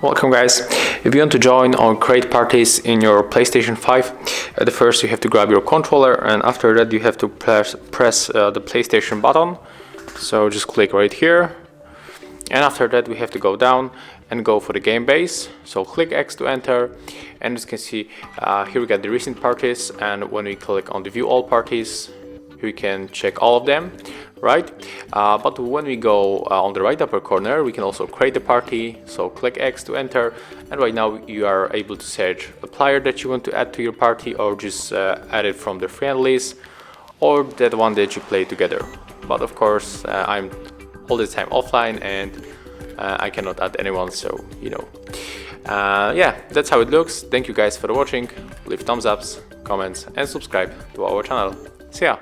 Welcome guys. If you want to join or create parties in your PlayStation 5, at first you have to grab your controller, and after that you have to press the PlayStation button. So just click right here, and after that we have to go down and go for the game base. So click X to enter, and as you can see here we got the recent parties, and when we click on the view all parties, we can check all of them, right? But when we go on the right upper corner, we can also create a party. So click X to enter, and right now you are able to search a player that you want to add to your party, or just add it from the friend list, or that one that you play together. But of course I'm all the time offline, and I cannot add anyone, so you know. Yeah, that's how it looks. Thank you guys for watching. Leave thumbs ups, comments, and subscribe to our channel. See ya!